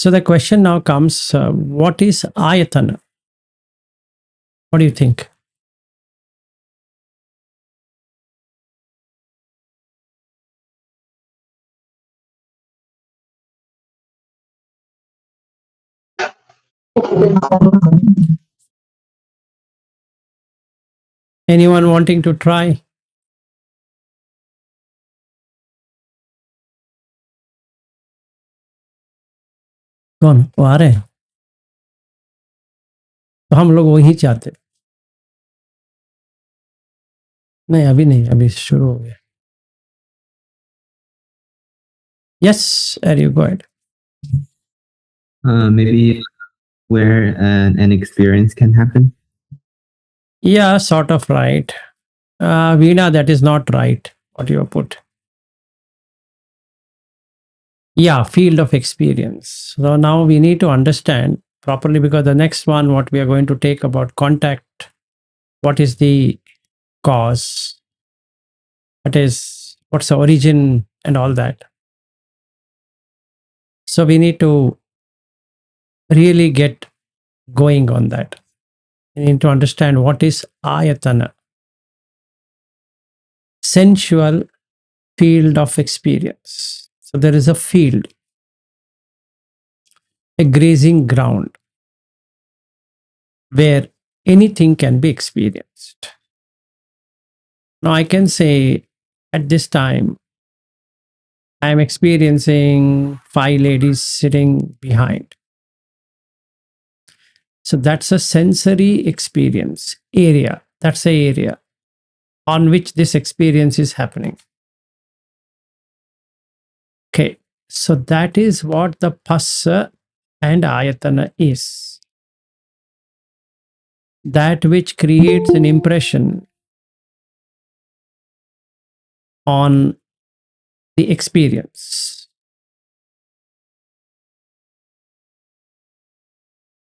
So the question now comes, what is ayatana? What do you think? Anyone wanting to try? कौन वो आ रहे हैं? तो हम लोग वही चाहते. नहीं अभी नहीं, अभी शुरू हो गया. Yes, there you go ahead. Maybe where an experience can happen. Yeah, sort of right. Veena, that is not right, what you have put. Yeah, field of experience. So now we need to understand properly, because the next one, what we are going to take about contact, what is the cause, what's the origin and all that. So we need to really get going on that. We need to understand what is ayatana, sensual field of experience. So there is a field, a grazing ground where anything can be experienced. Now I can say at this time, I am experiencing 5 ladies sitting behind. So that's a sensory experience area. That's the area on which this experience is happening. Okay, so that is what the phassa and ayatana is. That which creates an impression on the experience.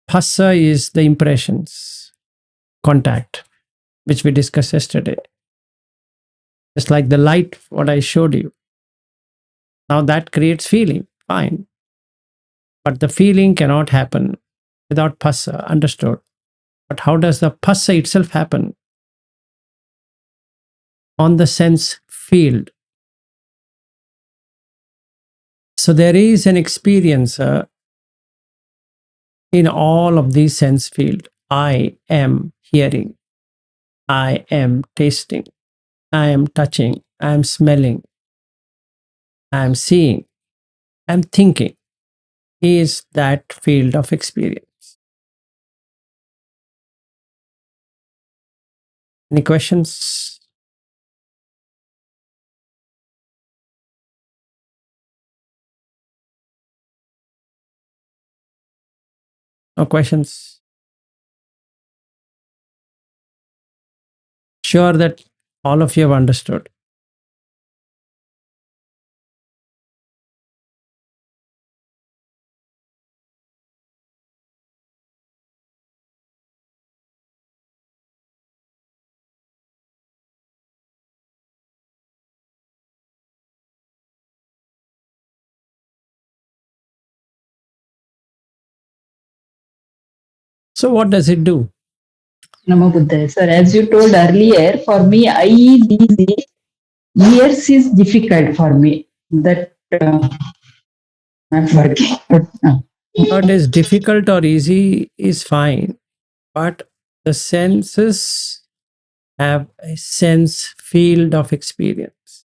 Phassa is the impressions, contact, which we discussed yesterday. Just like the light, what I showed you. Now that creates feeling, fine. But the feeling cannot happen without phassa, understood. But how does the phassa itself happen? On the sense field. So there is an experiencer in all of these sense field. I am hearing, I am tasting, I am touching, I am smelling, I am seeing, I am thinking, is that field of experience. Any questions? No questions? Sure that all of you have understood. So what does it do? Namo Buddhaya. Sir, as you told earlier, for me, these years is difficult for me. That I'm working. What is difficult or easy is fine, but the senses have a sense field of experience.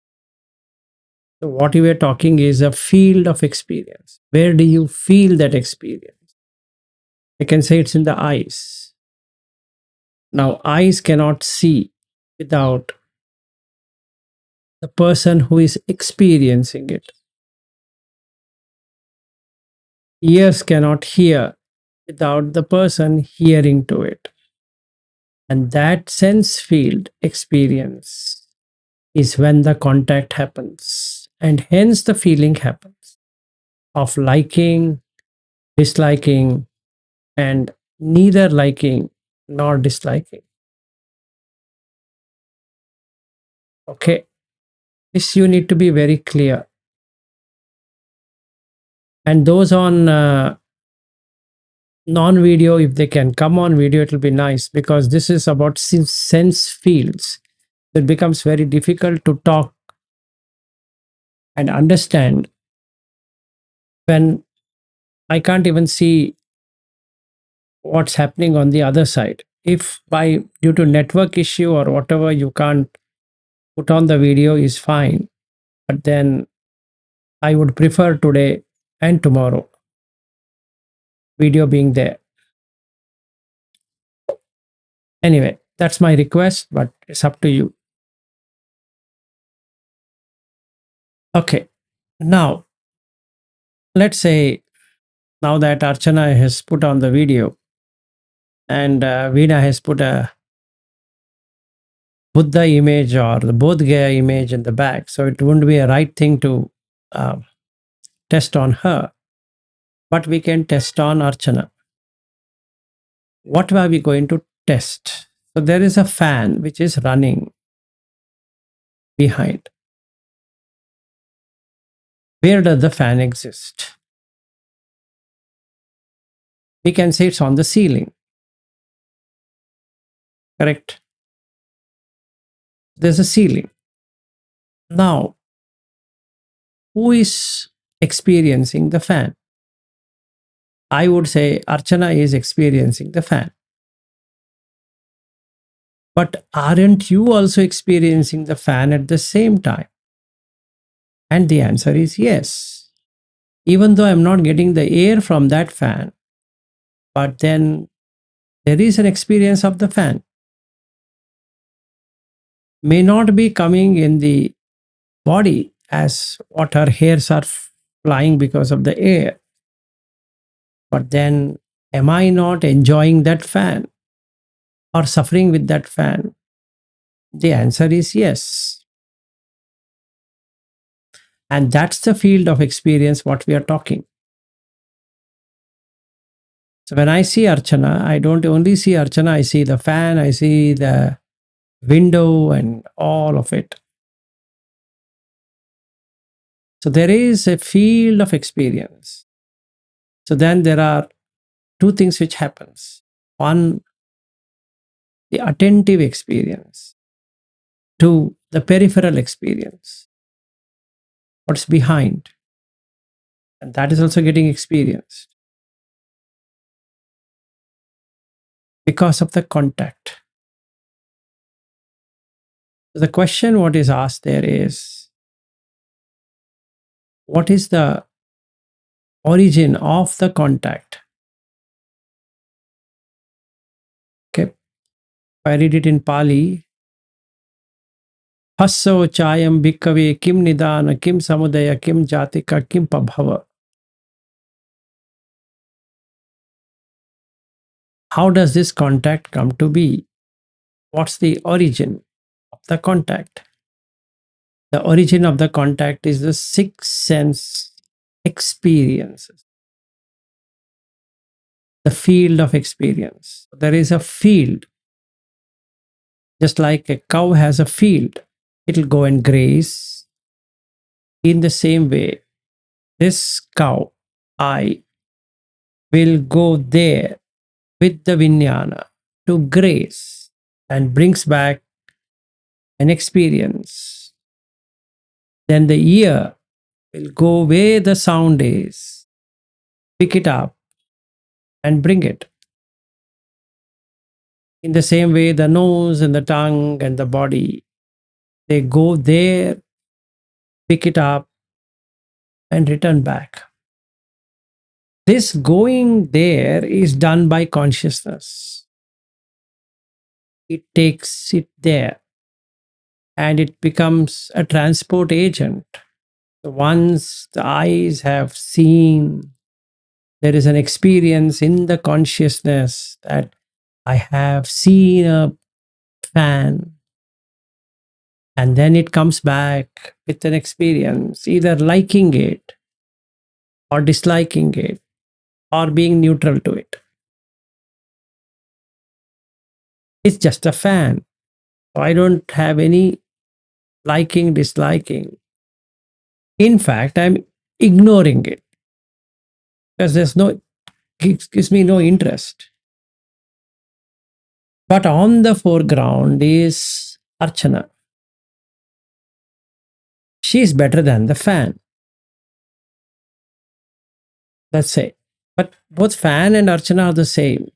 So what we are talking is a field of experience. Where do you feel that experience? I can say it's in the eyes. Now, eyes cannot see without the person who is experiencing it. Ears cannot hear without the person hearing to it. And that sense field experience is when the contact happens. And hence the feeling happens of liking, disliking, and neither liking nor disliking. Okay, this you need to be very clear. And those on non-video, if they can come on video, it will be nice, because this is about sense fields. It becomes very difficult to talk and understand when I can't even see what's happening on the other side. If by due to network issue or whatever you can't put on the video, is fine, but then I would prefer today and tomorrow video being there. Anyway, that's my request, but it's up to you. Okay, now let's say, now that Archana has put on the video and Veena has put a Buddha image or the Bodh Gaya image in the back, so it wouldn't be a right thing to uh, test on her, but we can test on Archana. What are we going to test? So there is a fan which is running behind. Where does the fan exist? We can say it's on the ceiling. Correct? There's a ceiling. Now, who is experiencing the fan? I would say Archana is experiencing the fan. But aren't you also experiencing the fan at the same time? And the answer is yes. Even though I'm not getting the air from that fan, but then there is an experience of the fan. May not be coming in the body as what her hairs are flying because of the air. But then, am I not enjoying that fan or suffering with that fan? The answer is yes. And that's the field of experience what we are talking. So when I see Archana, I don't only see Archana, I see the fan, I see the window and all of it. So there is a field of experience. So then there are two things which happens. One, the attentive experience. Two, the peripheral experience. What's behind? And that is also getting experienced because of the contact. The question what is asked there is, what is the origin of the contact? Okay, if I read it in Pali, Hasso chayam bhikkhave kim nidana kim samudaya kim jatika kim pabhava. How does this contact come to be? What's the origin of the contact? The origin of the contact is the sixth sense experiences, the field of experience. There is a field, just like a cow has a field, it'll go and graze. In the same way, this cow, I, will go there with the Vijnana to graze and brings back an experience. Then the ear will go where the sound is, pick it up and bring it. In the same way, the nose and the tongue and the body, they go there, pick it up and return back. This going there is done by consciousness. It takes it there and it becomes a transport agent. So once the eyes have seen, there is an experience in the consciousness that I have seen a fan, and then it comes back with an experience, either liking it or disliking it or being neutral to it. It's just a fan. So I don't have any liking, disliking. In fact, I'm ignoring it because there's no gives me no interest. But on the foreground is Archana. She is better than the fan. Let's say. But both fan and Archana are the same.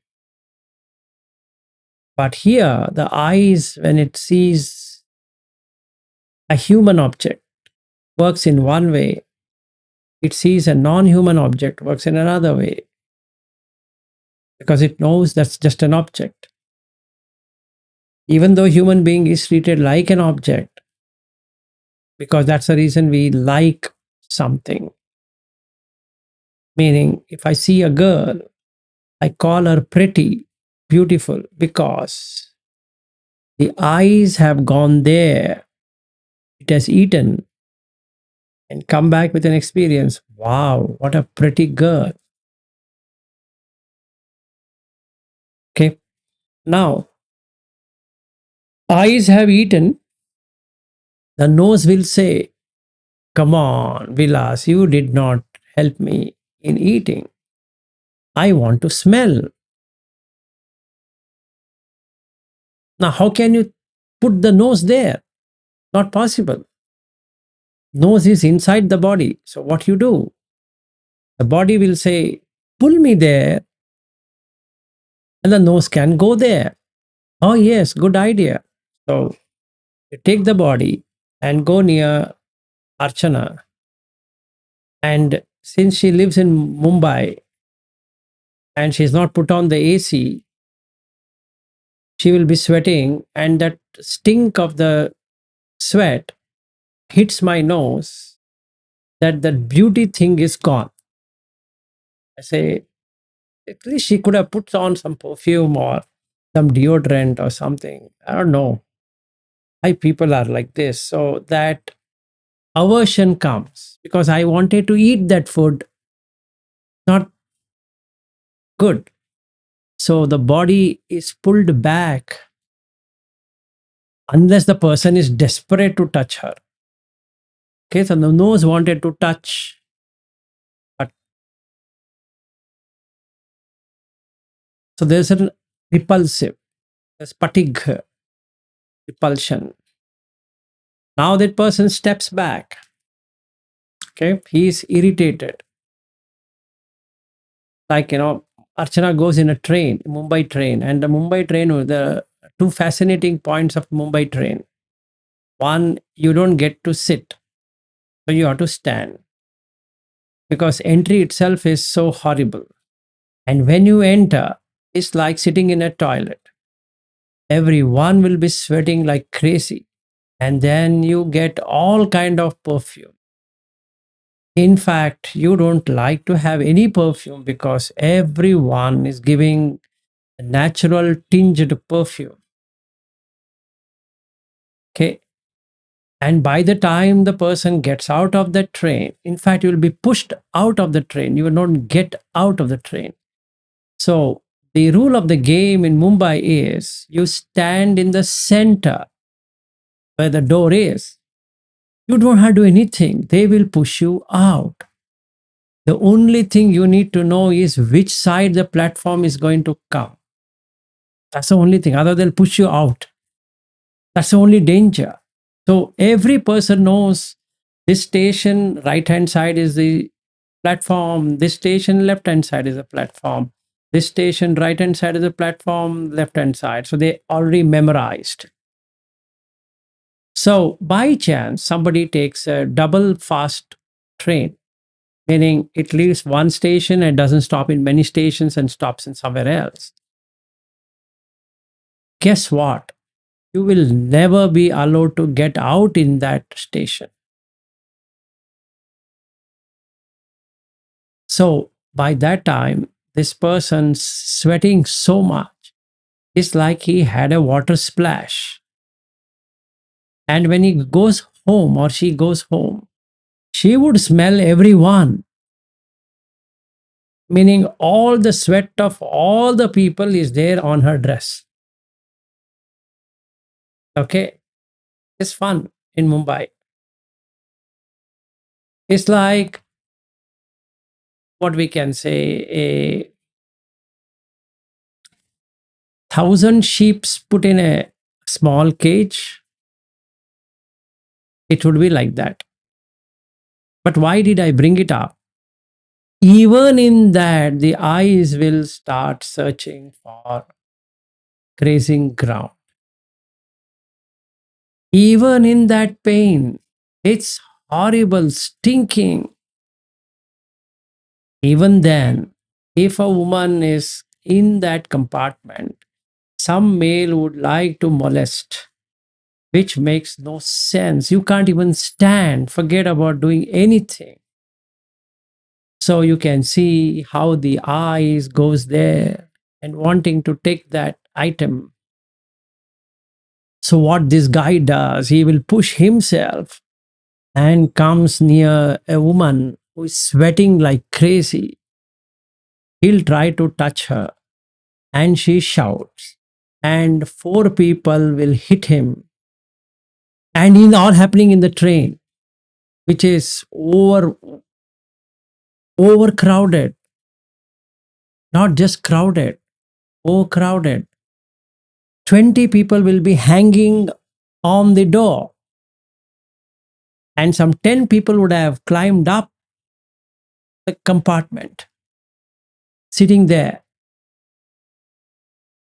But here, the eyes, when it sees a human object, works in one way. It sees a non-human object, works in another way. Because it knows that's just an object. Even though human being is treated like an object, because that's the reason we like something. Meaning, if I see a girl, I call her pretty, beautiful, because the eyes have gone there. It has eaten and come back with an experience. Wow, what a pretty girl. Okay. Now, eyes have eaten. The nose will say, come on, Vilas, you did not help me in eating. I want to smell. Now, how can you put the nose there? Not possible. Nose is inside the body. So, what you do? The body will say, pull me there, and the nose can go there. Oh, yes, good idea. So, you take the body and go near Archana. And since she lives in Mumbai and she's not put on the AC, she will be sweating, and that stink of the sweat hits my nose, that the beauty thing is gone. I say, at least she could have put on some perfume or some deodorant or something. I don't know why people are like this. So that aversion comes because I wanted to eat that food, not good. So the body is pulled back unless the person is desperate to touch her. Okay, so the nose wanted to touch, but so there's a repulsive, there's fatigue, repulsion. Now that person steps back. Okay, he is irritated. Like, Archana goes in a train, Mumbai train, and the Mumbai train, the two fascinating points of Mumbai train. One, you don't get to sit, so you have to stand because entry itself is so horrible. And when you enter, it's like sitting in a toilet. Everyone will be sweating like crazy. And then you get all kind of perfume. In fact, you don't like to have any perfume because everyone is giving a natural tinged perfume. Okay. And by the time the person gets out of the train, in fact, you will be pushed out of the train. You will not get out of the train. So the rule of the game in Mumbai is you stand in the center where the door is. You don't have to do anything. They will push you out. The only thing you need to know is which side the platform is going to come. That's the only thing. Other they'll push you out. That's the only danger. So every person knows this station right hand side is the platform. This station left hand side is the platform. This station right hand side is the platform, left hand side. So they already memorized. So by chance, somebody takes a double fast train, meaning it leaves one station and doesn't stop in many stations and stops in somewhere else. Guess what? You will never be allowed to get out in that station. So by that time, this person's sweating so much, it's like he had a water splash. And when he goes home or she goes home, she would smell everyone, meaning all the sweat of all the people is there on her dress. Okay, it's fun in Mumbai. It's like what we can say, 1,000 sheeps put in a small cage, it would be like that. But why did I bring it up? Even in that, the eyes will start searching for grazing ground. Even in that pain, it's horrible, stinking. Even then, if a woman is in that compartment, some male would like to molest, which makes no sense. You can't even stand, forget about doing anything. So you can see how the eyes goes there and wanting to take that item. So what this guy does, he will push himself and comes near a woman who is sweating like crazy. He'll try to touch her and she shouts and four people will hit him, and it's all happening in the train, which is overcrowded, not just crowded, overcrowded. 20 people will be hanging on the door, and some 10 people would have climbed up the compartment, sitting there.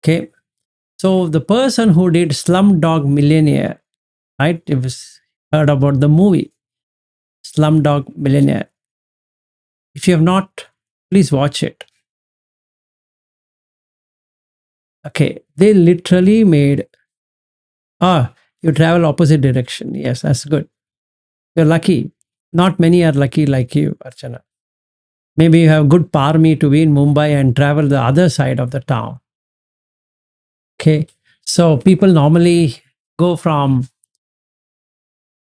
Okay. So the person who did Slumdog Millionaire, right? If you heard about the movie Slumdog Millionaire. If you have not, please watch it. Okay. They literally made, you travel opposite direction. Yes, that's good. You're lucky. Not many are lucky like you, Archana. Maybe you have good parmi to be in Mumbai and travel the other side of the town. Okay. So people normally go from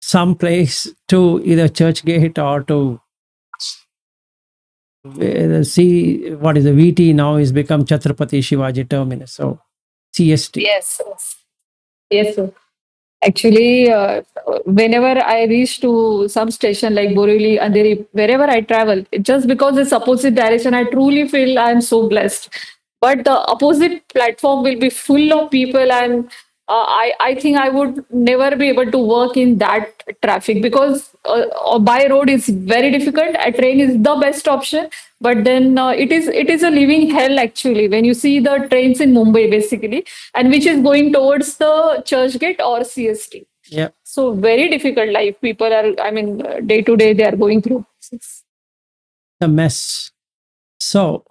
some place to either church gate or to see what is the VT now is become Chhatrapati Shivaji terminus. So CST. Yes, yes, yes, sir. Actually, whenever I reach to some station like Borivali, Andheri, wherever I travel, just because it's opposite direction, I truly feel I'm so blessed. But the opposite platform will be full of people, and I think I would never be able to work in that traffic because by road is very difficult. A train is the best option, but then it is a living hell actually when you see the trains in Mumbai basically, and which is going towards the Churchgate or CST. Yeah. So very difficult life people are. I mean, day to day they are going through. A mess. So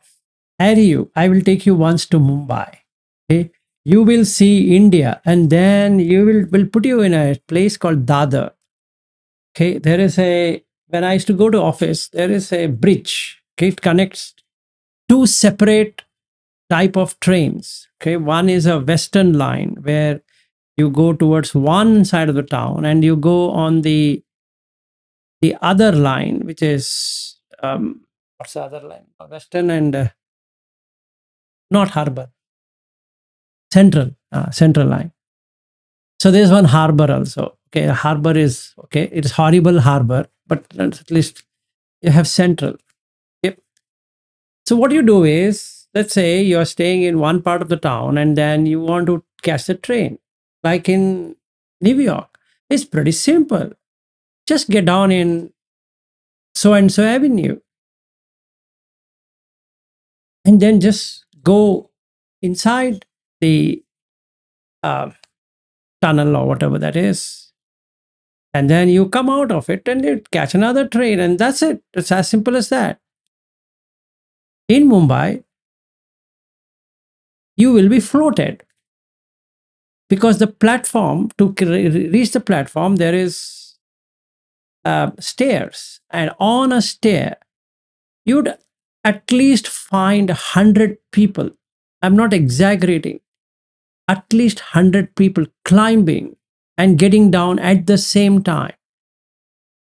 Harry, I will take you once to Mumbai. Okay. You will see India, and then will put you in a place called Dadar. Okay. There is a, when I used to go to office, there is a bridge. Okay. It connects two separate type of trains. Okay. One is a western line where you go towards one side of the town and you go on the other line, which is what's the other line? Western and not harbor, central line. So there's one harbor also. Okay, harbor is okay. It's horrible harbor, but at least you have central. Okay. So what you do is, let's say you're staying in one part of the town and then you want to catch the train, like in New York. It's pretty simple. Just get down in so and so avenue and then just go inside the uh, tunnel or whatever that is, and then you come out of it and you catch another train, and that's it. It's as simple as that. In Mumbai, you will be floated because the platform, to reach the platform, there is stairs, and on a stair you'd at least find 100 people. I'm not exaggerating. At least 100 people climbing and getting down at the same time.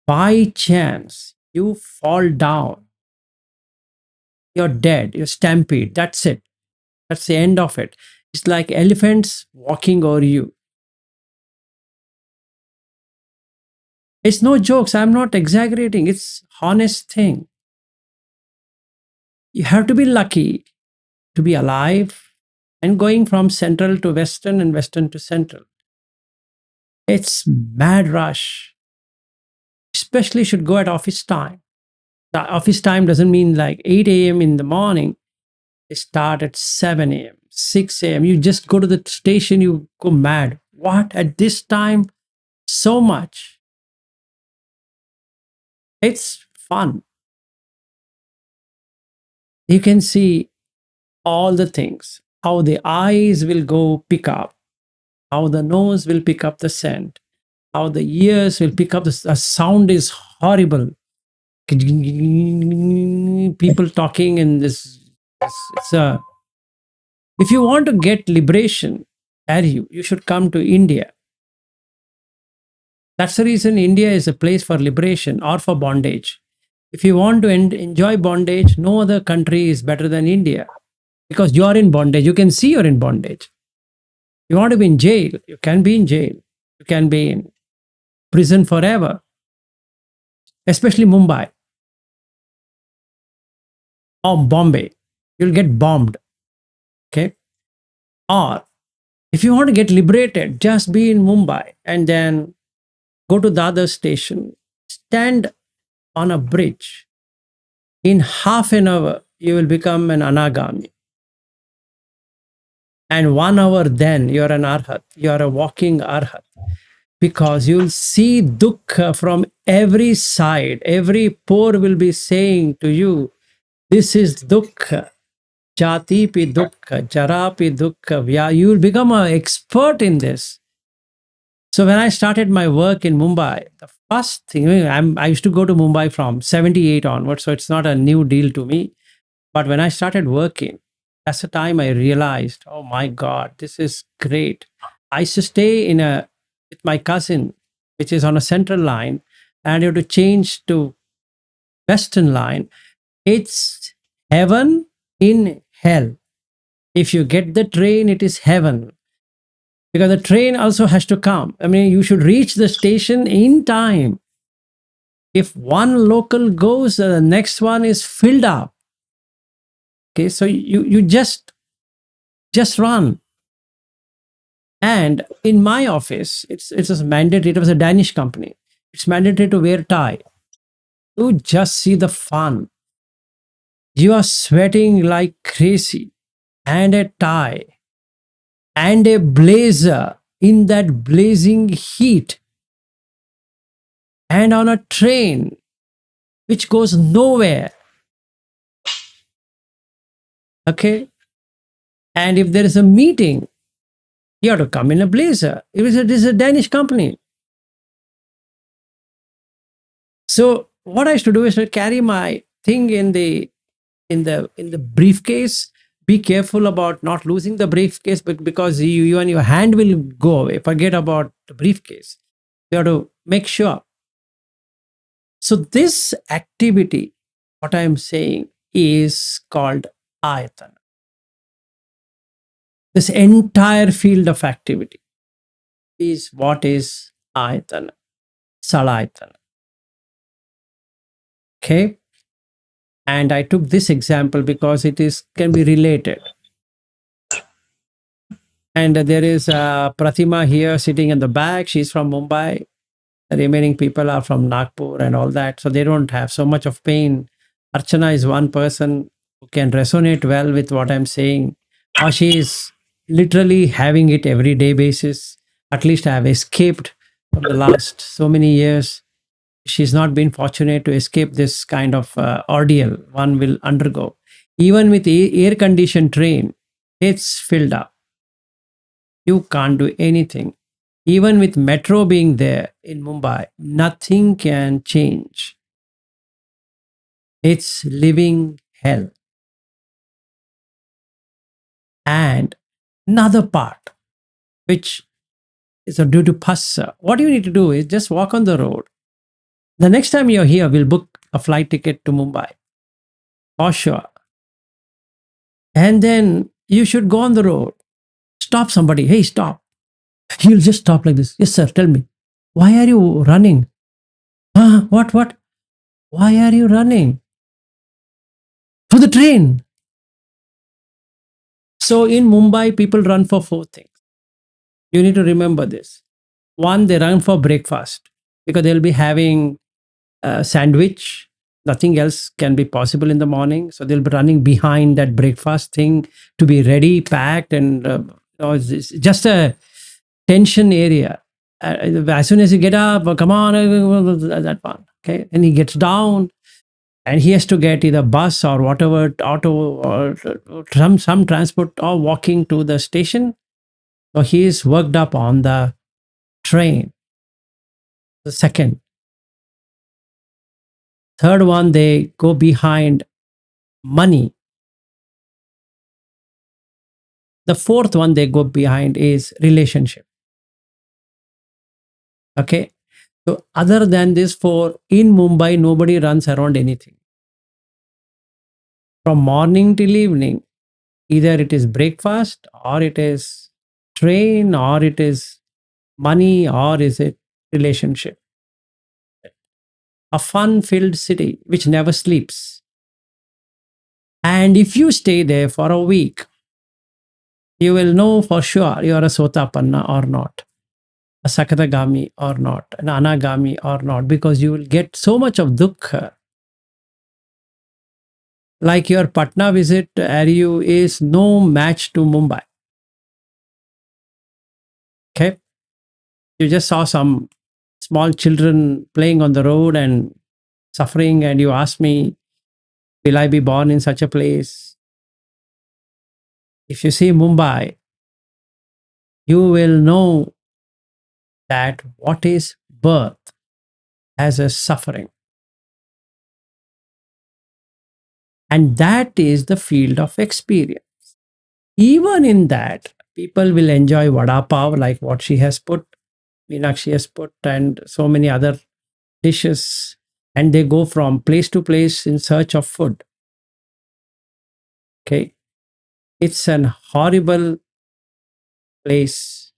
By chance, you fall down, you're dead, you're stampede. That's it. That's the end of it. It's like elephants walking over you. It's no jokes. I'm not exaggerating. It's honest thing. You have to be lucky to be alive and going from central to western and western to central. It's mad rush. Especially should go at office time. The office time doesn't mean like 8 a.m. in the morning. They start at 7 a.m., 6 a.m. You just go to the station, you go mad. What? At this time? So much. It's fun. You can see all the things, how the eyes will go pick up, how the nose will pick up the scent, how the ears will pick up the sound is horrible. People talking in this. It's a. If you want to get liberation, you should come to India. That's the reason India is a place for liberation or for bondage. If you want to enjoy bondage, no other country is better than India because you are in bondage. You can see you're in bondage. You want to be in jail, you can be in jail. You can be in prison forever, especially Mumbai or Bombay. You'll get bombed. Okay. Or if you want to get liberated, just be in Mumbai and then go to the other station, stand on a bridge. In half an hour, you will become an anagami. And 1 hour, then you're an arhat. You're a walking arhat. Because you'll see dukkha from every side. Every pore will be saying to you, this is dukkha. Jati pi dukkha, jara pi dukkha. You will become an expert in this. So when I started my work in Mumbai, the first thing, I used to go to Mumbai from 78 onwards, so it's not a new deal to me. But when I started working, that's the time I realized, oh my God, this is great. I used to stay with my cousin, which is on a central line, and you have to change to western line. It's heaven in hell. If you get the train, it is heaven. Because the train also has to come. I mean, you should reach the station in time. If one local goes, the next one is filled up. Okay, so you just run. And in my office, it's a mandatory. It was a Danish company. It's mandatory to wear tie. You just see the fun. You are sweating like crazy, and a tie, and a blazer in that blazing heat, and on a train which goes nowhere. Okay. And if there is a meeting, you have to come in a blazer. It is a Danish company. So what I used to do is to carry my thing in the briefcase. Be careful about not losing the briefcase, because you and your hand will go away. Forget about the briefcase. You have to make sure. So this activity, what I am saying, is called ayatana. This entire field of activity is what is ayatana, salayatana. Okay. And I took this example because can be related. And there is Pratima here sitting in the back. She's from Mumbai. The remaining people are from Nagpur and all that. So they don't have so much of pain. Archana is one person who can resonate well with what I'm saying. Or she is literally having it every day basis. At least I have escaped from the last so many years. She's not been fortunate to escape this kind of ordeal one will undergo. Even with air conditioned train, it's filled up. You can't do anything. Even with metro being there in Mumbai, nothing can change. It's living hell. And another part, which is due to phassa, what you need to do is just walk on the road. The next time you're here, we'll book a flight ticket to Mumbai. For sure. And then you should go on the road. Stop somebody. Hey, stop. He'll just stop like this. Yes, sir. Tell me. Why are you running? What? Why are you running? For the train. So in Mumbai, people run for four things. You need to remember this. One, they run for breakfast because they'll be having a sandwich. Nothing else can be possible in the morning. So they'll be running behind that breakfast thing to be ready, packed, and it's just a tension area. As soon as you get up, come on, that one. Okay. And he gets down and he has to get either bus or whatever, auto or some transport or walking to the station. So he is worked up on the train. The second. Third one, they go behind money. The fourth one they go behind is relationship. Okay. So other than this four, in Mumbai, nobody runs around anything. From morning till evening, either it is breakfast or it is train or it is money or is it relationship. A fun-filled city which never sleeps. And if you stay there for a week, you will know for sure you are a Sotapanna or not, a Sakatagami or not, an Anagami or not, because you will get so much of dukkha. Like your Patna visit, Ariu, is no match to Mumbai. Okay. You just saw some small children playing on the road and suffering, and you ask me, will I be born in such a place? If you see Mumbai, you will know that what is birth as a suffering. And that is the field of experience. Even in that, people will enjoy vada pav, like what she has put, Meenakshi has put, and so many other dishes. And they go from place to place in search of food. Okay. It's an horrible place,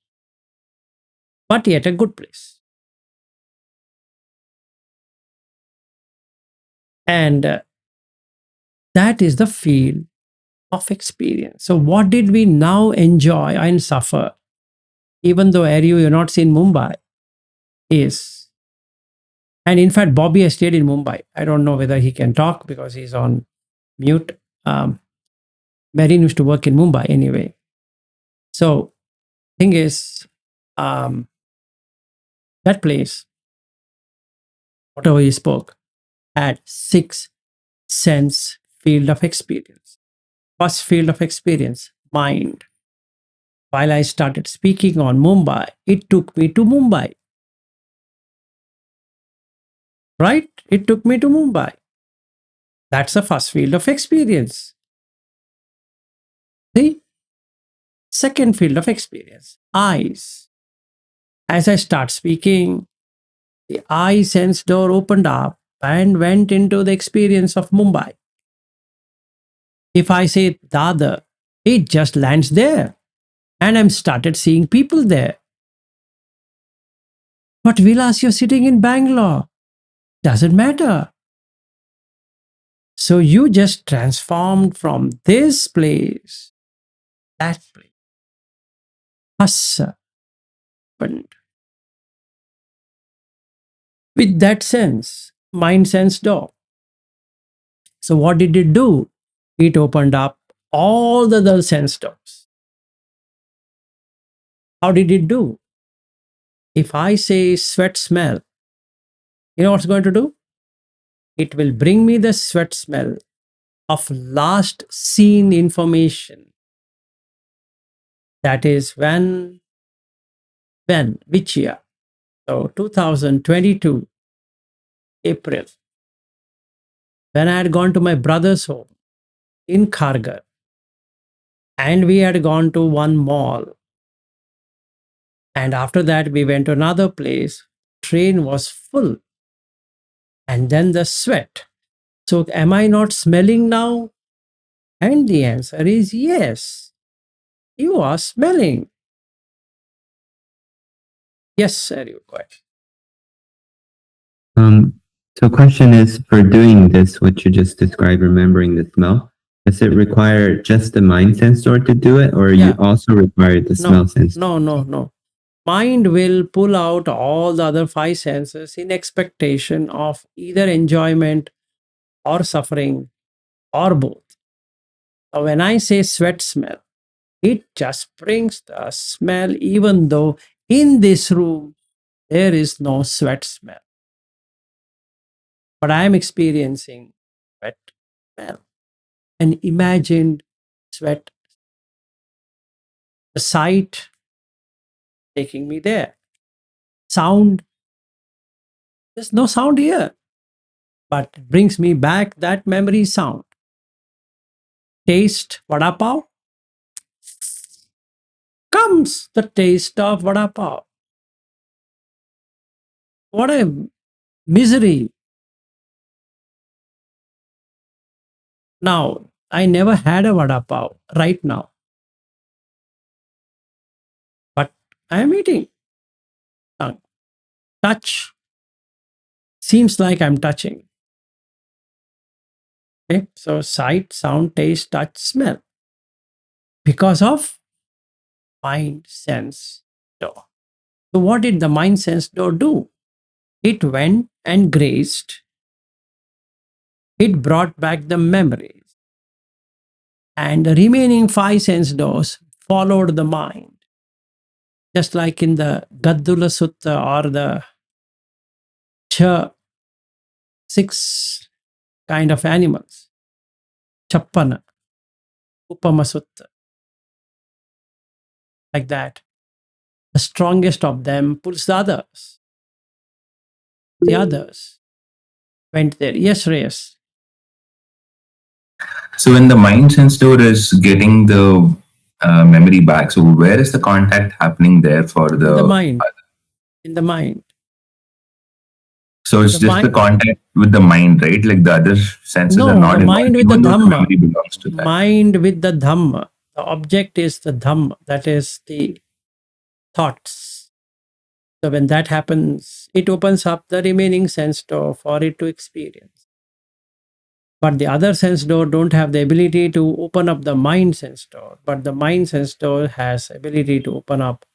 but yet a good place. And that is the field of experience. So, what did we now enjoy and suffer, even though Ariu, you're not seen Mumbai, is. And in fact, Bobby has stayed in Mumbai. I don't know whether he can talk because he's on mute. Marine used to work in Mumbai anyway. So, thing is, that place, whatever he spoke, had 6 sense field of experience. First field of experience, mind. While I started speaking on Mumbai, it took me to Mumbai. Right? It took me to Mumbai. That's the first field of experience. See? Second field of experience, eyes. As I start speaking, the eye sense door opened up and went into the experience of Mumbai. If I say Dadar, it just lands there. And I'm started seeing people there. But Vilas, you're sitting in Bangalore. Doesn't matter. So you just transformed from this place, that place. Phassa happened. With that sense, mind sense door. So what did it do? It opened up all the other sense doors. How did it do? If I say sweat smell, you know what's going to do? It will bring me the sweat smell of last seen information. That is when, which year? So 2022, April, when I had gone to my brother's home in Kharghar, and we had gone to one mall. And after that, we went to another place. Train was full. And then the sweat. So, am I not smelling now? And the answer is yes. You are smelling. Yes, sir, you go ahead. So question is, for doing this, what you just described, remembering the smell, Does it require just the mind sensor to do it, or you Yeah. also require the smell sensor? No. Mind will pull out all the other five senses in expectation of either enjoyment or suffering or both. So when I say sweat smell, it just brings the smell, even though in this room there is no sweat smell. But I am experiencing sweat smell, an imagined sweat, the sight taking me there. Sound, there's no sound here, but it brings me back that memory sound. Taste, vada pav, comes the taste of vada pav. What a misery. Now, I never had a vada pav right now, but I am eating. Tongue. Touch seems like I'm touching. Okay, so sight, sound, taste, touch, smell. Because of mind sense door. So, what did the mind sense door do? It went and grazed, it brought back the memories, and the remaining five sense doors followed the mind. Just like in the Gaddula Sutta or the Cha, six kind of animals, Chappana, Upama Sutta, like that. The strongest of them pulls the others. The others went there. Yes, Reyes. So when the mind sense door is getting the memory back, so where is the contact happening there for In the the? mind. In the mind. So it's The just the mind. contact with the mind, right? Like the other senses are No, not the involved, mind with the even though the Dhamma. memory belongs to that. Mind with the Dhamma. The object is the Dhamma, that is the thoughts. So when that happens, it opens up the remaining sense door for it to experience. But the other sense door don't have the ability to open up the mind sense door. But the mind sense door has ability to open up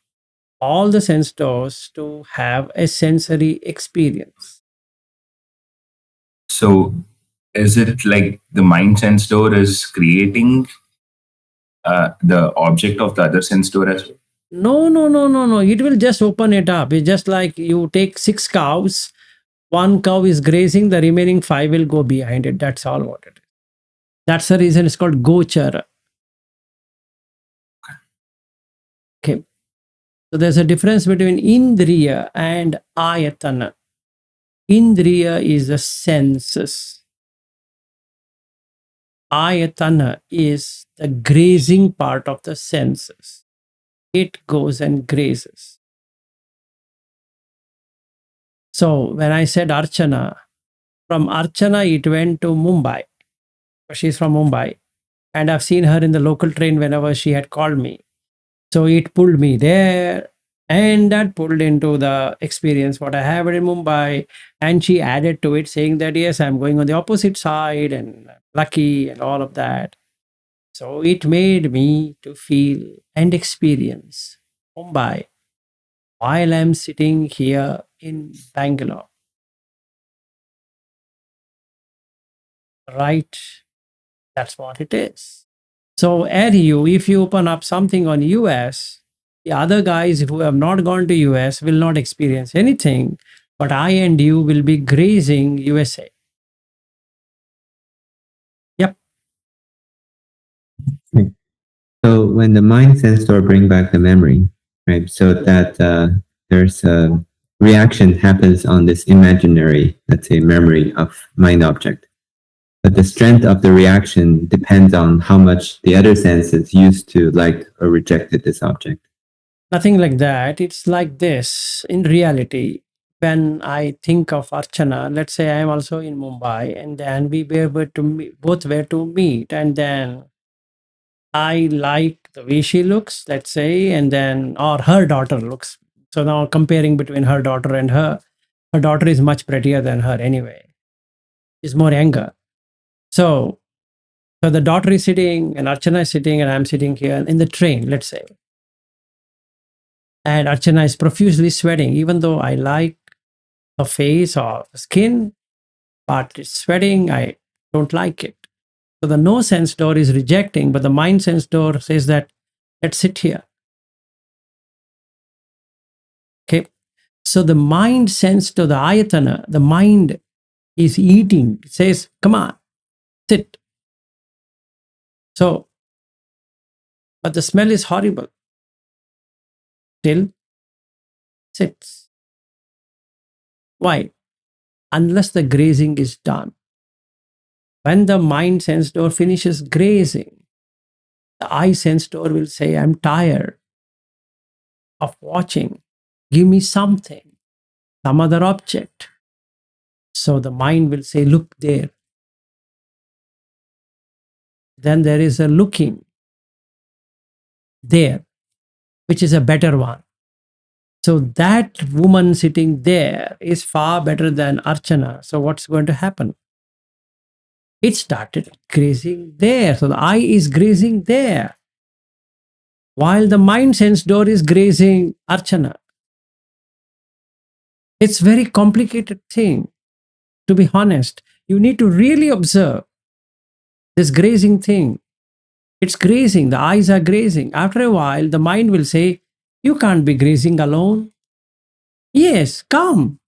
all the sense doors to have a sensory experience. So is it like the mind sense door is creating the object of the other sense door as well? No. It will just open it up. It's just like you take 6 cows, one cow is grazing, the remaining 5 will go behind it. That's all what it is. That's the reason it's called gochara. Okay. So there's a difference between indriya and ayatana. Indriya is the senses. Ayatana is the grazing part of the senses. It goes and grazes. So when I said Archana, from Archana it went to Mumbai. She's from Mumbai. And I've seen her in the local train whenever she had called me. So it pulled me there, and that pulled into the experience what I have in Mumbai. And she added to it saying that, yes, I'm going on the opposite side and lucky and all of that. So it made me to feel and experience Mumbai while I'm sitting here in Bangalore. Right? That's what it is. So, RU, if you open up something on US, the other guys who have not gone to US will not experience anything, but I and you will be grazing USA. Yep. So when the mind sensor bring back the memory, right? So that there's a reaction happens on this imaginary, let's say, memory of mind object. But the strength of the reaction depends on how much the other senses used to like or rejected this object. Nothing like that. It's like this. In reality, when I think of Archana, let's say I am also in Mumbai, and then we were to meet, both were to meet, and then I like the way she looks, let's say, and then, or her daughter looks. So now comparing between her daughter and her daughter is much prettier than her anyway. Is more younger. So So the daughter is sitting and Archana is sitting and I'm sitting here in the train, let's say. And Archana is profusely sweating, even though I like her face or skin, but it's sweating, I don't like it. So the no sense door is rejecting, but the mind sense door says that let's sit here. Okay. So the mind sense to the ayatana, the mind is eating. It says, come on, sit. So, but the smell is horrible. Still sits. Why? Unless the grazing is done. When the mind sense door finishes grazing, the eye sense door will say, I'm tired of watching. Give me something, some other object. So the mind will say, look there. Then there is a looking there, which is a better one. So that woman sitting there is far better than Archana. So what's going to happen? It started grazing there. So the eye is grazing there, while the mind sense door is grazing Archana. It's very complicated thing, to be honest. You need to really observe this grazing thing. It's grazing, the eyes are grazing. After a while, the mind will say, you can't be grazing alone. Yes, come,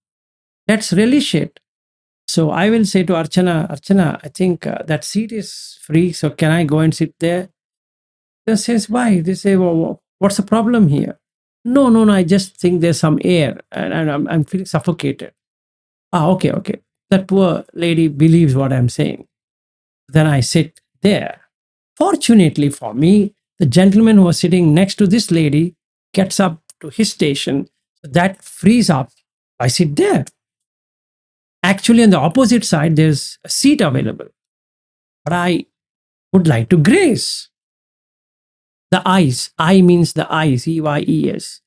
let's relish it. So I will say to Archana, Archana, I think that seat is free, so can I go and sit there? She says, why? They say, well, what's the problem here? No, no, no, I just think there's some air and I'm feeling suffocated. Ah, okay, okay. That poor lady believes what I'm saying. Then I sit there. Fortunately for me, the gentleman who was sitting next to this lady gets up to his station. That frees up. I sit there. Actually, on the opposite side, there's a seat available. But I would like to graze. The eyes, I means the eyes, EYES,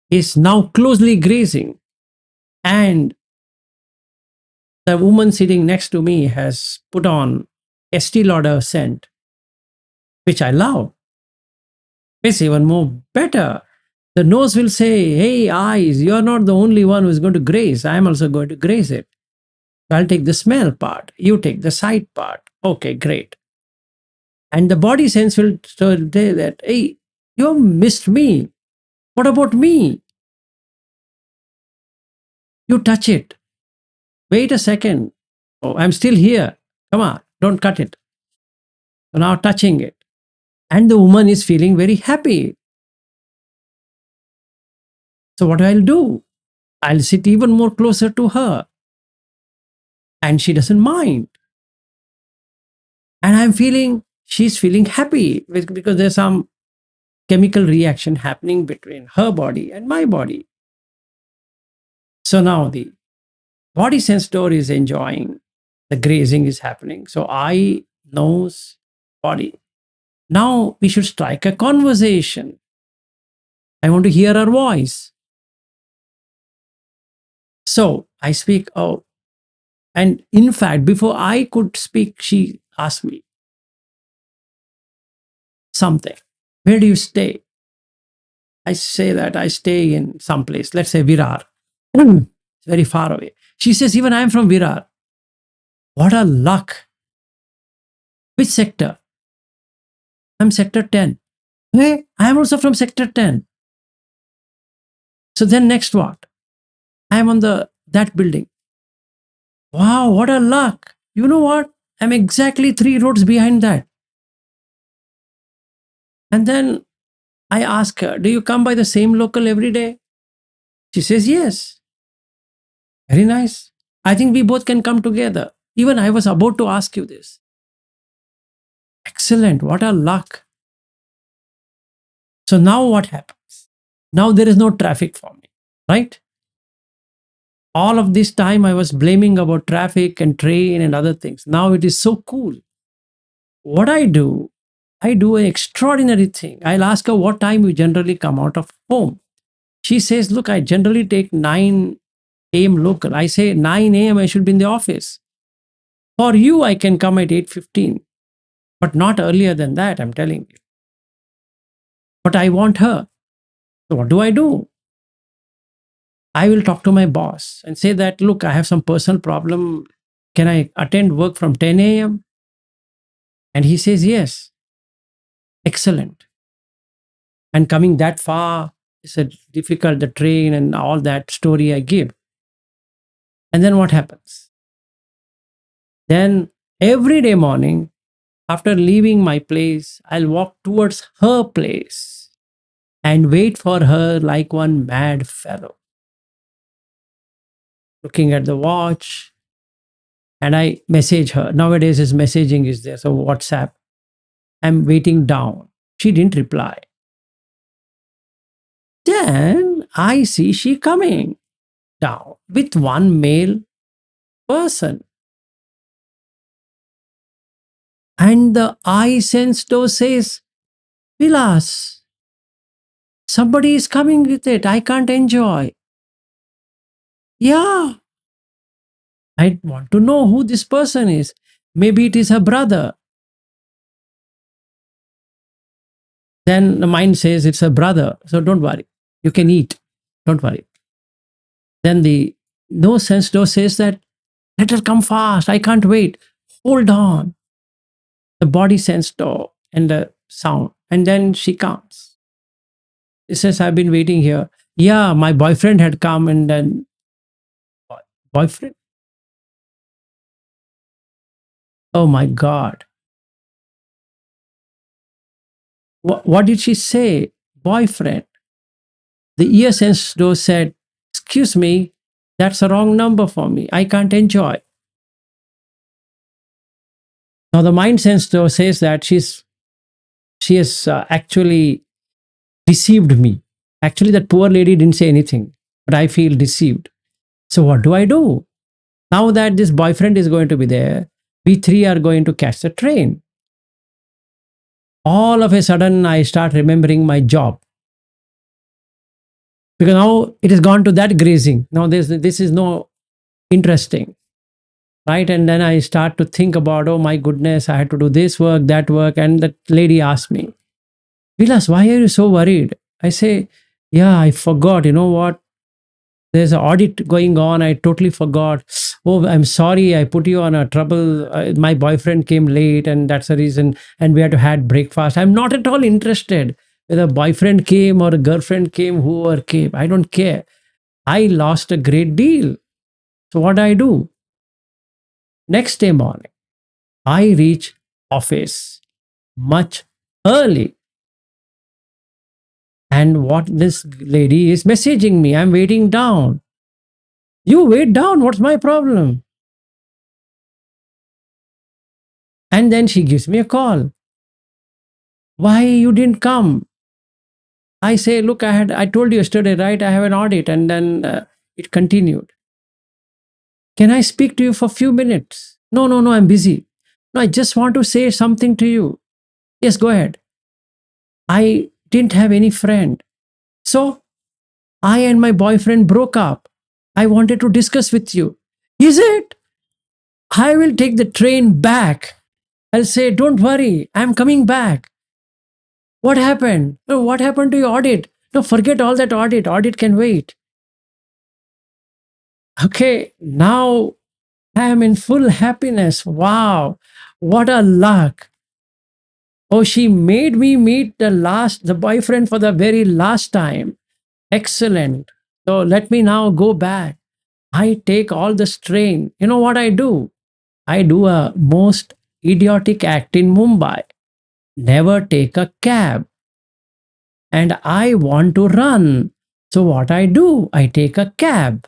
is now closely grazing. And the woman sitting next to me has put on Estee Lauder scent, which I love. It's even more better. The nose will say, hey, eyes, you're not the only one who's going to graze. I'm also going to graze it. I'll take the smell part. You take the sight part. Okay, great. And the body sense will say that, hey, you missed me. What about me? You touch it. Wait a second. Oh, I'm still here. Come on, don't cut it. So now touching it. And the woman is feeling very happy. So what I'll do? I'll sit even more closer to her. And she doesn't mind. And I'm feeling, she's feeling happy because there's some chemical reaction happening between her body and my body. So now the body sense door is enjoying, the grazing is happening. So eye, nose, body. Now we should strike a conversation. I want to hear her voice. So I speak, oh, and in fact, before I could speak, she asked me something. Where do you stay? I say that I stay in some place, let's say Virar. It's very far away. She says, even I'm from Virar. What a luck. Which sector? I'm sector 10. Hey, I'm also from sector 10. So then next what? I'm on that building. Wow, what a luck. You know what? I'm exactly 3 roads behind that. And then I ask her, do you come by the same local every day? She says, yes. Very nice. I think we both can come together. Even I was about to ask you this. Excellent. What a luck. So now what happens? Now there is no traffic for me, right? All of this time I was blaming about traffic and train and other things. Now it is so cool. What I do an extraordinary thing. I'll ask her what time you generally come out of home. She says, look, I generally take 9 a.m. local. I say 9 a.m. I should be in the office. For you, I can come at 8:15. but not earlier than that, I'm telling you. But I want her. So what do? I will talk to my boss and say that, look, I have some personal problem. Can I attend work from 10 a.m.? And he says, yes. Excellent. And coming that far is difficult, the train and all that story I give. And then what happens? Then every day morning, after leaving my place, I'll walk towards her place and wait for her like one mad fellow, looking at the watch. And I message her. Nowadays, his messaging is there. So WhatsApp. I'm waiting down. She didn't reply. Then I see she coming down with one male person. And the eye sense door says, Vilas, somebody is coming with it. I can't enjoy. Yeah. I want to know who this person is. Maybe it is her brother. Then the mind says it's her brother. So don't worry. You can eat. Don't worry. Then the no sense door says that, let her come fast. I can't wait. Hold on. The body sense door and the sound. And then she comes. She says, I've been waiting here. Yeah, my boyfriend had come and then boyfriend? Oh my God. What did she say? Boyfriend. The ear sense door said, excuse me, that's a wrong number for me. I can't enjoy. Now the mind sense door says that she has actually deceived me. Actually, that poor lady didn't say anything, but I feel deceived. So what do? Now that this boyfriend is going to be there, we three are going to catch the train. All of a sudden, I start remembering my job. Because now it has gone to that grazing. Now this is no interesting. Right? And then I start to think about, oh my goodness, I had to do this work, that work. And that lady asked me, Vilas, why are you so worried? I say, yeah, I forgot. You know what? There's an audit going on. I totally forgot. Oh, I'm sorry. I put you on a trouble. My boyfriend came late, and that's the reason. And we had to had breakfast. I'm not at all interested whether a boyfriend came or a girlfriend came, whoever came. I don't care. I lost a great deal. So what do? Next day morning, I reach office much early. And what this lady is messaging me, I'm waiting down. You wait down, what's my problem? And then she gives me a call. Why you didn't come? I say, look, I told you yesterday, right? I have an audit. And then it continued. Can I speak to you for a few minutes? No, I'm busy. No, I just want to say something to you. Yes, go ahead. I didn't have any friend. So I and my boyfriend broke up. I wanted to discuss with you. Is it? I will take the train back. I'll say, don't worry, I'm coming back. What happened? No, what happened to your audit? No, forget all that audit. Audit can wait. Okay, now I am in full happiness. Wow, what a luck. Oh, she made me meet the boyfriend for the very last time. Excellent. So let me now go back. I take all the strain. You know what I do? I do a most idiotic act in Mumbai. Never take a cab. And I want to run. So what I do? I take a cab.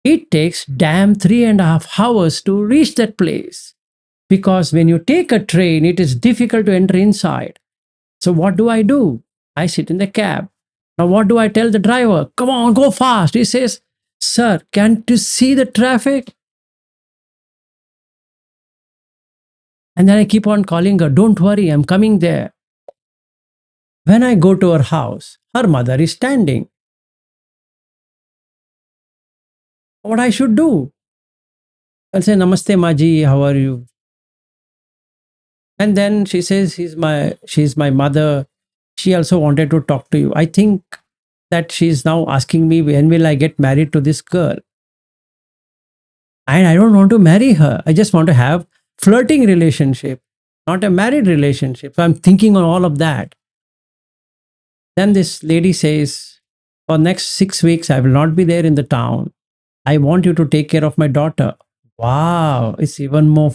It takes damn 3.5 hours to reach that place. Because when you take a train, it is difficult to enter inside. So what do? I sit in the cab. Now what do I tell the driver? Come on, go fast. He says, sir, can't you see the traffic? And then I keep on calling her, don't worry, I'm coming there. When I go to her house, her mother is standing. What I should do? I'll say, Namaste, Maji, how are you? And then she says, she's my mother. She also wanted to talk to you. I think that she's now asking me, when will I get married to this girl? And I don't want to marry her. I just want to have flirting relationship, not a married relationship. So I'm thinking on all of that. Then this lady says, for next 6 weeks, I will not be there in the town. I want you to take care of my daughter. Wow, it's even more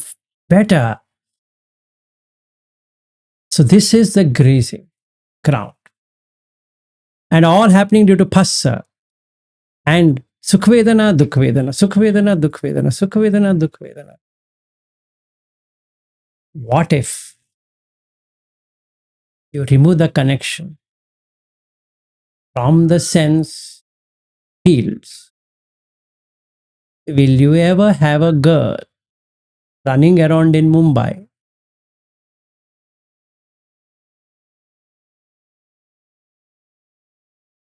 better. So this is the grazing ground. And all happening due to phassa and sukhvedana, dukhvedana, sukhvedana, dukhvedana, sukhvedana, dukhvedana. What if you remove the connection from the sense fields? Will you ever have a girl running around in Mumbai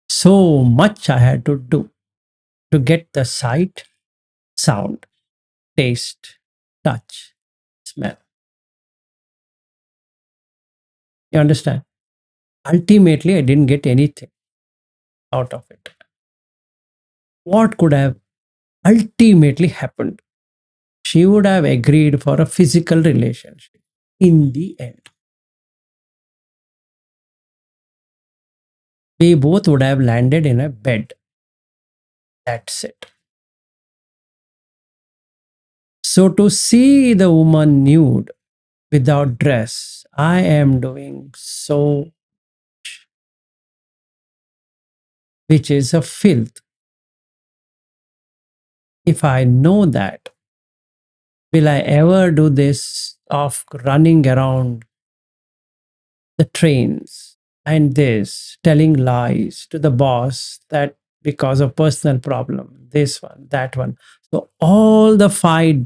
so much I had to do to get the sight, sound, taste, touch, smell? You understand? Ultimately, I didn't get anything out of it. What could have ultimately happened? She would have agreed for a physical relationship in the end. We both would have landed in a bed. That's it. So to see the woman nude without dress, I am doing so, which is a filth. If I know that, will I ever do this of running around the trains and this, telling lies to the boss that because of personal problem, this one, that one. So all the five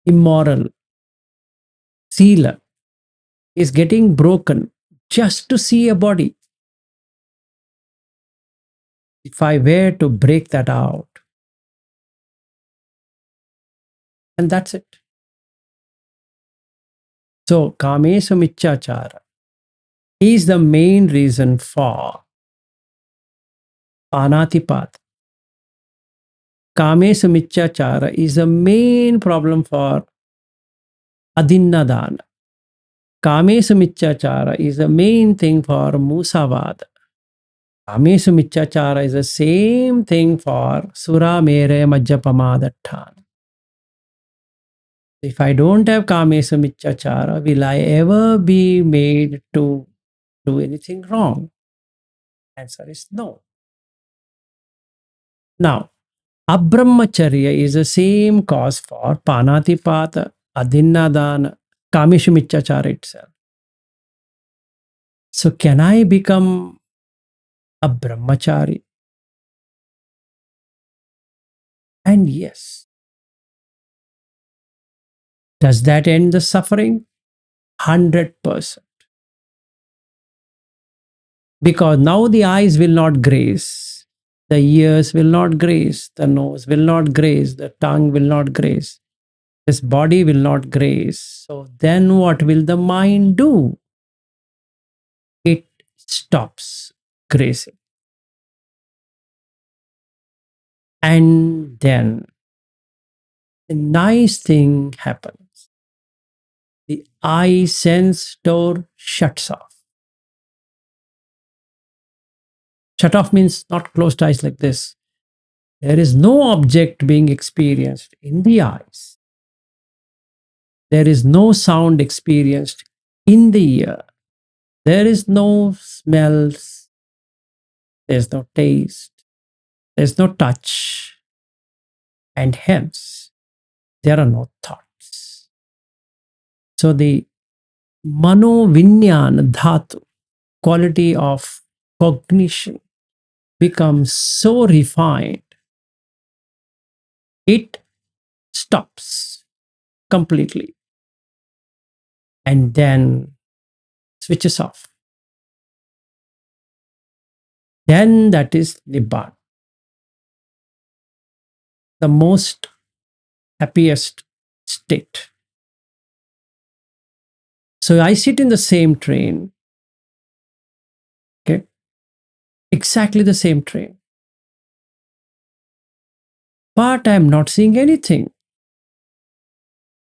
immoral sealer is getting broken just to see a body. If I were to break that out, and that's it. So Kamesu Michachara is the main reason for Anatipat. Kamesu Michachara is the main problem for Adinnadana. Kamesu Michachara is the main thing for Musavada. Kamesu Michachara is the same thing for Sura Mere Majjapamadatthana. If I don't have Kamesu Michachara, will I ever be made to do anything wrong? Answer is no. Now, Abrahmacharya is the same cause for Panatipata, Adinnadana, Kameshu Michachara itself. So can I become a brahmachari? And yes. Does that end the suffering? 100%. Because now the eyes will not graze, the ears will not graze, the nose will not graze, the tongue will not graze, this body will not graze. So then what will the mind do? It stops grazing. And then a nice thing happens. The eye sense door shuts off. Shut off means not closed eyes like this. There is no object being experienced in the eyes. There is no sound experienced in the ear. There is no smells. There's no taste. There's no touch. And hence, there are no thoughts. So the mano vinyan dhatu, quality of cognition, becomes so refined, it stops completely and then switches off. Then that is Nibbana, the most happiest state. So I sit in the same train, okay, exactly the same train, but I'm not seeing anything.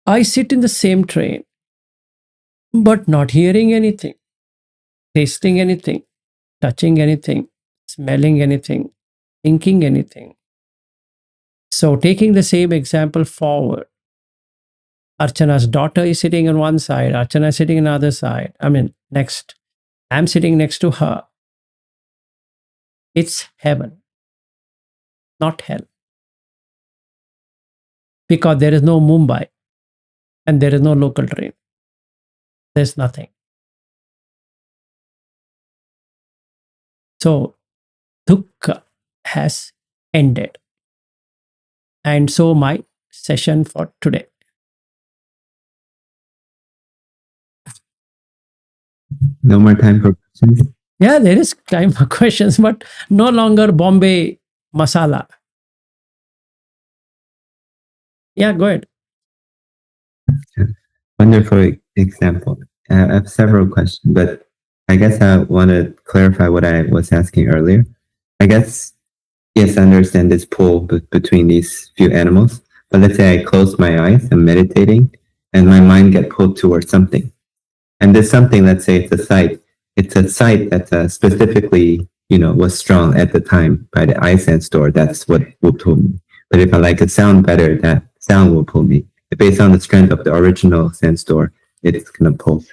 I sit in the same train, but not hearing anything, tasting anything, touching anything, smelling anything, thinking anything. So, taking the same example forward, Archana's daughter is sitting on one side, Archana is sitting on the other side. I mean, next. I'm sitting next to her. It's heaven, not hell. Because there is no Mumbai and there is no local train. There's nothing. So, dukkha has ended. And so, my session for today. No more time for questions. Yeah, there is time for questions, but no longer Bombay masala. Yeah, go ahead. Wonderful example. I have several questions, but I guess I want to clarify what I was asking earlier. I guess, yes, I understand this pull between these few animals, but let's say I close my eyes, I'm meditating, and my mind get pulled towards something. And this something, let's say it's a sight that specifically, was strong at the time by the eye sense door. That's what will pull me. But if I like a sound better, that sound will pull me. Based on the strength of the original sense door, it's going to pull.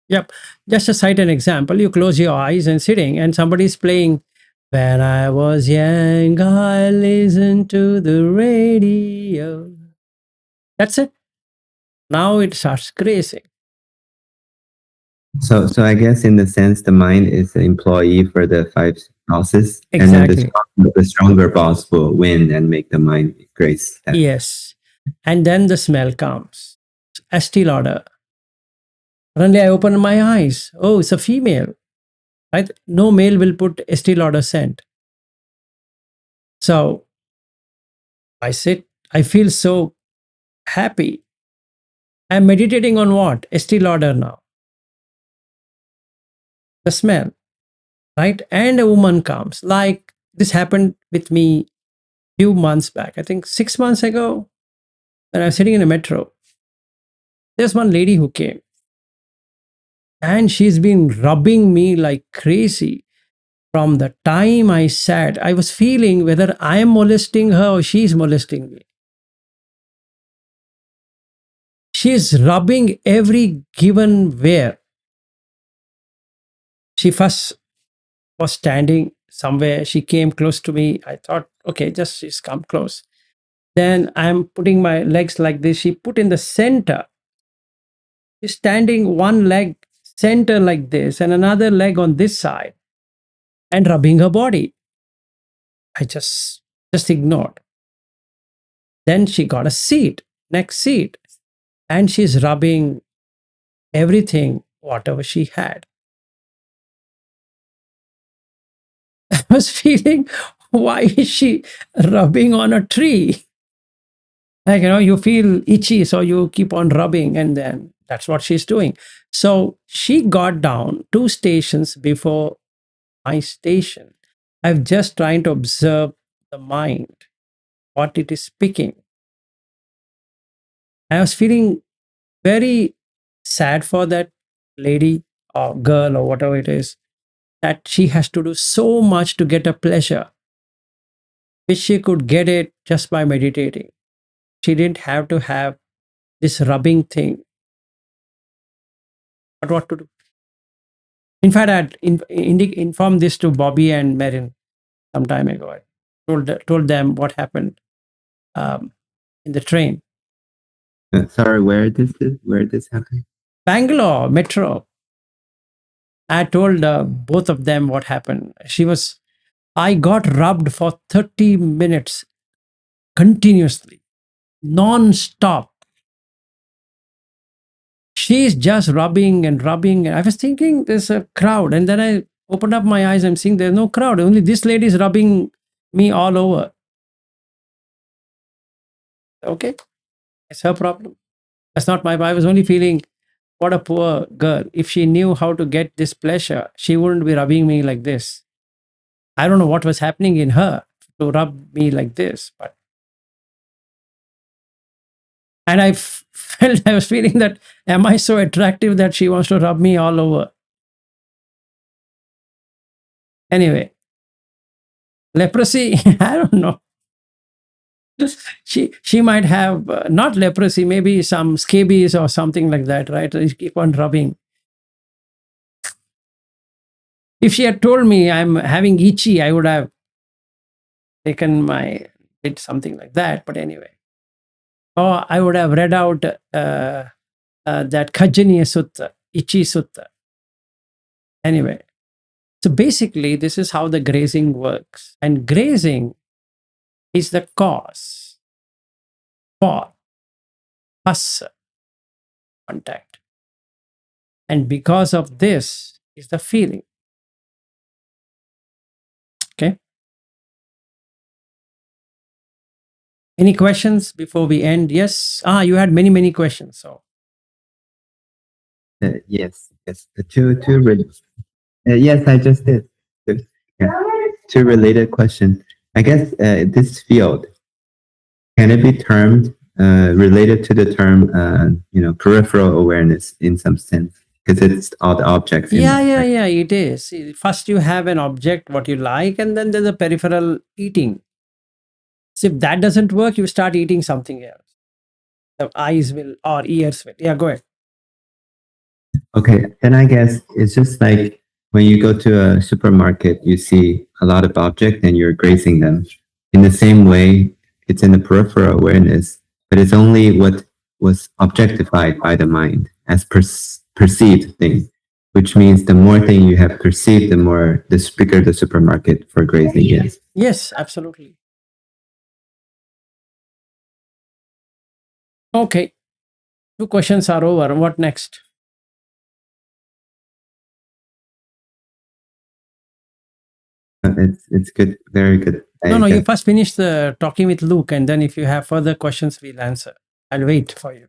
Yep. Just to cite an example, you close your eyes and sitting, and somebody's playing. When I was young, I listened to the radio. That's it. Now it starts grazing. So I guess in the sense, the mind is the employee for the five bosses, Exactly. and then the stronger boss will win and make the mind grace. That. Yes. And then the smell comes. Estee Lauder. Suddenly I open my eyes. Oh, it's a female. Right? No male will put Estee Lauder scent. So I sit, I feel so happy. I'm meditating on what? Estee Lauder now. The smell, right? And a woman comes. Like this happened with me few months back. I think 6 months ago, when I was sitting in a metro. There's one lady who came, and she's been rubbing me like crazy. From the time I sat, I was feeling whether I am molesting her or she's molesting me. She's rubbing every given where. She first was standing somewhere. She came close to me. I thought, okay, just she's come close. Then I'm putting my legs like this. She put in the center. She's standing one leg center like this and another leg on this side and rubbing her body. I just ignored. Then she got a seat, next seat, and she's rubbing everything, whatever she had. I was feeling, why is she rubbing on a tree? Like, you feel itchy, so you keep on rubbing, and then that's what she's doing. So she got down 2 stations before my station. I'm just trying to observe the mind, what it is picking. I was feeling very sad for that lady or girl or whatever it is, that she has to do so much to get a pleasure, which she could get it just by meditating. She didn't have to have this rubbing thing. But what to do? In fact, I had informed this to Bobby and Marin some time ago. I told them what happened in the train. Sorry, where this happened? Bangalore Metro. I told both of them what happened. I got rubbed for 30 minutes continuously, non-stop. She's just rubbing and rubbing. I was thinking there's a crowd. And then I opened up my eyes. I'm seeing there's no crowd. Only this lady is rubbing me all over. Okay. It's her problem. That's not my, I was only feeling What a poor girl. If she knew how to get this pleasure, she wouldn't be rubbing me like this. I don't know what was happening in her to rub me like this, but and felt I was feeling that am I so attractive that she wants to rub me all over? Anyway, leprosy, I don't know. She might have not leprosy, maybe some scabies or something like that, right? You keep on rubbing. If she had told me I'm having itchy, I would have taken did something like that. But anyway, or I would have read out that Kajaniya Sutta, Ichi Sutta. Anyway, so basically, this is how the grazing works, and grazing is the cause for phassa contact, and because of this is the feeling. Okay. Any questions before we end? Yes. You had many questions. So Yes. Yes, I just did. Yeah. Two related questions. I guess this field, can it be termed related to the term, peripheral awareness in some sense? Because it's all the objects. yeah, it is. First, you have an object, what you like, and then there's a peripheral eating. So if that doesn't work, you start eating something else. The eyes will or ears will. Yeah, go ahead. Okay, then I guess it's just like when you go to a supermarket, you see a lot of objects and you're grazing them. In the same way, it's in the peripheral awareness, but it's only what was objectified by the mind as perceived thing, which means the more thing you have perceived, the bigger the supermarket for grazing is. Yes, absolutely. Okay, 2 questions are over. What next? It's good, very good. No, you first finish the talking with Luke, and then if you have further questions, we'll answer. I'll wait for you.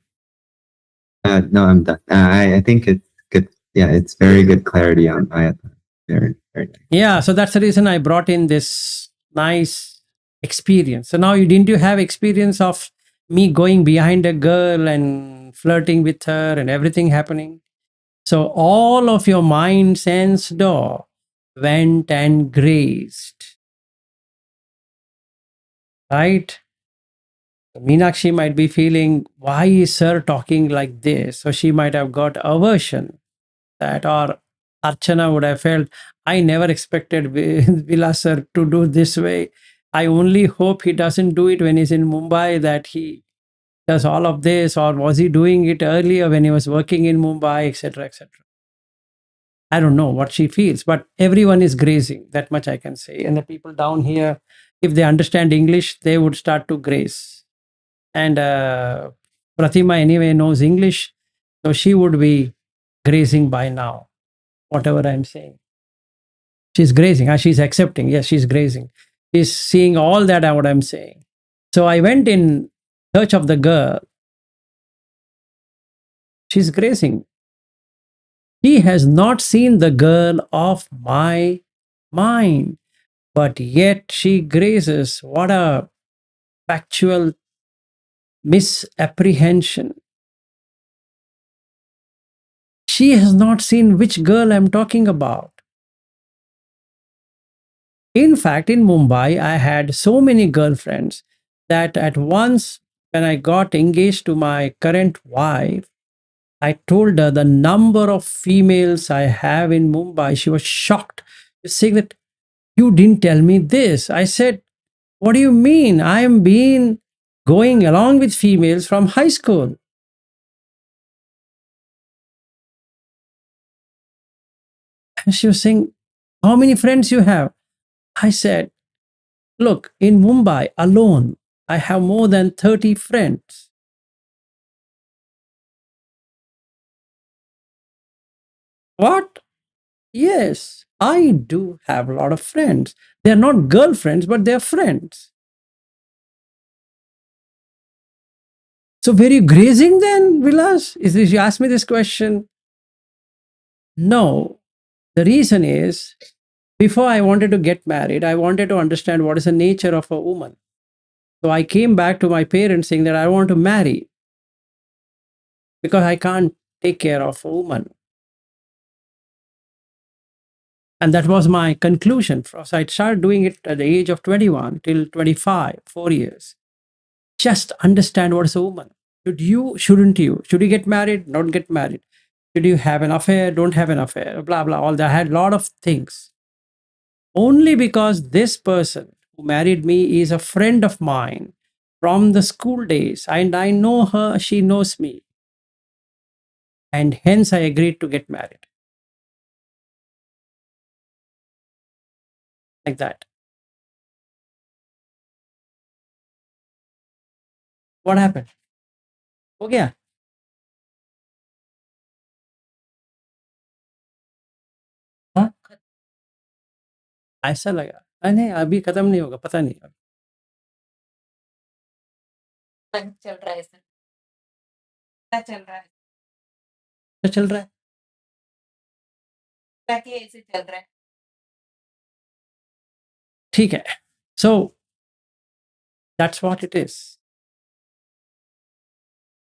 No, I'm done. I think it's good. Yeah, it's very good clarity on ayatma. Very, very nice. Yeah, so that's the reason I brought in this nice experience. So now didn't you have experience of me going behind a girl and flirting with her and everything happening? So all of your mind sense door went and grazed. Right? Meenakshi might be feeling, why is sir talking like this? So she might have got aversion that, or Archana would have felt, I never expected Vilas sir to do this way. I only hope he doesn't do it when he's in Mumbai, that he does all of this, or was he doing it earlier when he was working in Mumbai, etc., etc. I don't know what she feels, but everyone is grazing. That much I can say. And the people down here, if they understand English, they would start to graze. And Pratima anyway knows English, so she would be grazing by now, whatever I'm saying. She's grazing. She's accepting. Yes, she's grazing. She's seeing all that what I'm saying. So I went in search of the girl. She's grazing. He has not seen the girl of my mind, but yet she grazes. What a factual misapprehension. She has not seen which girl I'm talking about. In fact, in Mumbai, I had so many girlfriends that at once, when I got engaged to my current wife, I told her the number of females I have in Mumbai. She was shocked, saying that you didn't tell me this. I said, what do you mean? I am been going along with females from high school. And she was saying, how many friends you have? I said, look, in Mumbai alone, I have more than 30 friends. What? Yes, I do have a lot of friends. They're not girlfriends, but they're friends. So were you grazing then, Vilas? You asked me this question. No. The reason is, before I wanted to get married, I wanted to understand what is the nature of a woman. So I came back to my parents saying that I want to marry because I can't take care of a woman. And that was my conclusion. So I started doing it at the age of 21 till 25, 4 years. Just understand what is a woman. Should you, shouldn't you? Should you get married? Don't get married. Should you have an affair? Don't have an affair. Blah, blah. All that. I had a lot of things. Only because this person who married me is a friend of mine from the school days, and I know her, she knows me. And hence I agreed to get married. Like that. What happened? हो गया? हाँ? ऐसा लगा नहीं अभी खत्म नहीं होगा पता नहीं चल रहा है सर क्या चल रहा है क्या चल रहा है ताकि ऐसे चल रहा है ठीक है so that's what it is.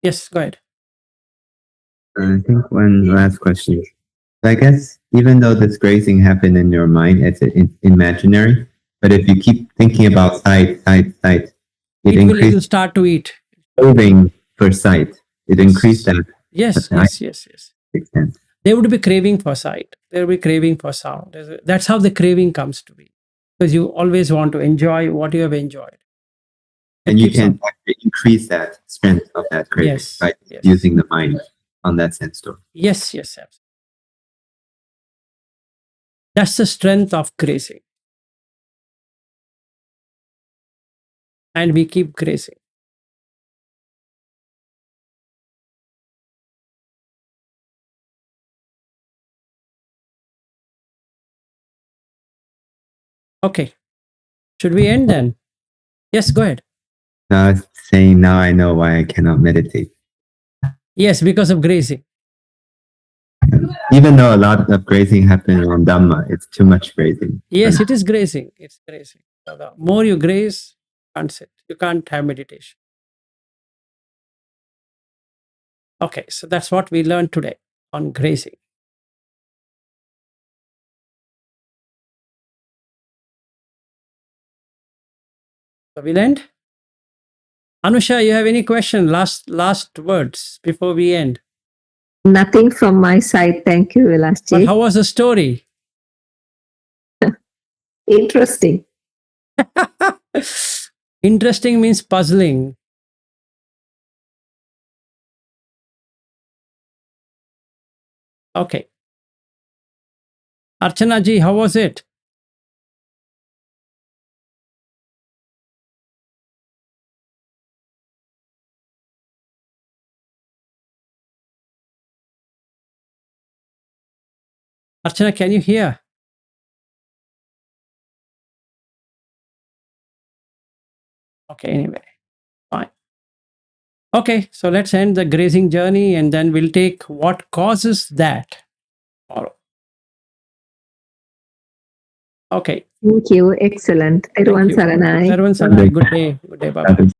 Yes, go ahead. I think one last question. I guess even though this grazing happened in your mind, it's imaginary. But if you keep thinking about sight, it It will increases start to eat. craving for sight. It increased that Yes. extent. They would be craving for sight. They would be craving for sound. That's how the craving comes to be. Because you always want to enjoy what you have enjoyed. And you keeps can on. actually increase that strength of that craving Yes, by yes. using the mind on that sense door. Yes, absolutely. That's the strength of grazing. And we keep grazing. Okay. Should we end then? Yes, go ahead. Now I was saying, now I know why I cannot meditate. Yes, because of grazing. Even though a lot of grazing happens on Dhamma, it's too much grazing. Yes, it is grazing. It's grazing. So the more you graze, you can't sit. You can't have meditation. Okay, so that's what we learned today on grazing. So we'll end. Anusha, you have any question? Last words before we end. Nothing from my side. Thank you, But Vilasji. how was the story? Interesting. Interesting means puzzling. Okay. Archana ji, how was it? Archana, can you hear? Okay, anyway, fine. Okay, so let's end the grazing journey and then we'll take what causes that tomorrow. Okay. Thank you. Excellent. Everyone you. Saranai. Everyone, Good day. Good day. Bye-bye.